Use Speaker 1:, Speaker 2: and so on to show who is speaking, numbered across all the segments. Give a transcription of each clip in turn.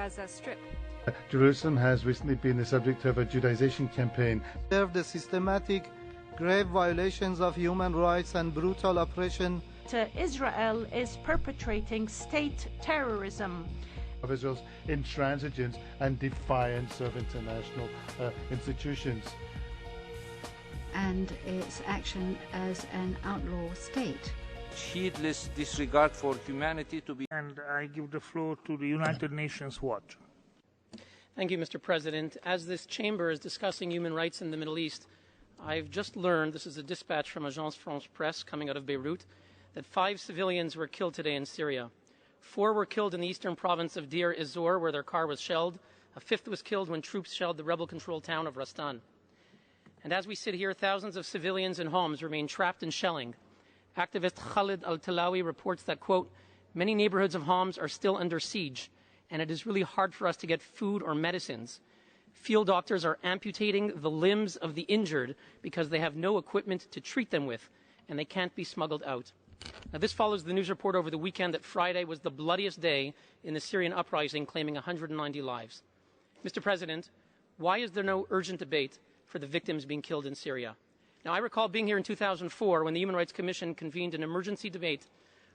Speaker 1: Gaza Strip.
Speaker 2: Jerusalem has recently been the subject of a Judaization campaign.
Speaker 3: The systematic, grave violations of human rights and brutal oppression.
Speaker 4: Israel is perpetrating state terrorism.
Speaker 2: Of Israel's intransigence and defiance of international institutions.
Speaker 5: And its action as an outlaw state.
Speaker 6: Heedless disregard for humanity to be...
Speaker 7: And I give the floor to the United Nations Watch.
Speaker 8: Thank you, Mr. President. As this chamber is discussing human rights in the Middle East, I've just learned, this is a dispatch from Agence France Presse coming out of Beirut, that 5 civilians were killed today in Syria. 4 were killed in the eastern province of Deir ez-Zor, where their car was shelled. A 5th was killed when troops shelled the rebel-controlled town of Rastan. And as we sit here, thousands of civilians in homes remain trapped in shelling. Activist Khalid al-Talawi reports that, quote, many neighborhoods of Homs are still under siege, and it is really hard for us to get food or medicines. Field doctors are amputating the limbs of the injured because they have no equipment to treat them with, and they can't be smuggled out. Now, this follows the news report over the weekend that Friday was the bloodiest day in the Syrian uprising, claiming 190 lives. Mr. President, why is there no urgent debate for the victims being killed in Syria? Now, I recall being here in 2004 when the Human Rights Commission convened an emergency debate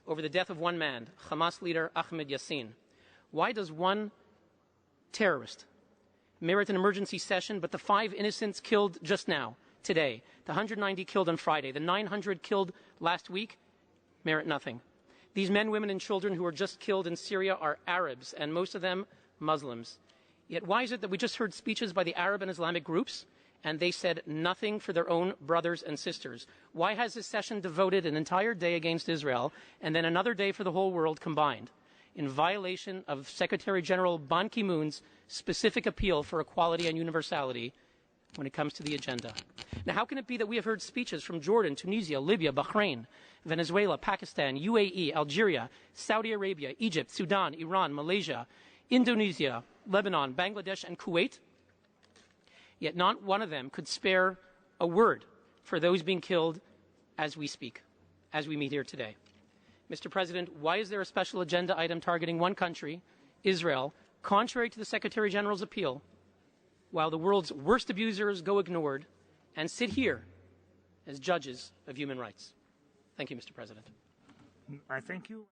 Speaker 8: over the death of one man, Hamas leader Ahmed Yassin. Why does one terrorist merit an emergency session, but the 5 innocents killed just now, today, the 190 killed on Friday, the 900 killed last week, merit nothing? These men, women, and children who were just killed in Syria are Arabs, and most of them Muslims. Yet why is it that we just heard speeches by the Arab and Islamic groups, and they said nothing for their own brothers and sisters? Why has this session devoted an entire day against Israel, and then another day for the whole world combined, in violation of Secretary General Ban Ki-moon's specific appeal for equality and universality when it comes to the agenda? Now, how can it be that we have heard speeches from Jordan, Tunisia, Libya, Bahrain, Venezuela, Pakistan, UAE, Algeria, Saudi Arabia, Egypt, Sudan, Iran, Malaysia, Indonesia, Lebanon, Bangladesh, and Kuwait, yet not one of them could spare a word for those being killed as we speak, as we meet here today? Mr. President, why is there a special agenda item targeting one country, Israel, contrary to the Secretary General's appeal, while the world's worst abusers go ignored and sit here as judges of human rights? Thank you, Mr. President.
Speaker 7: I thank you.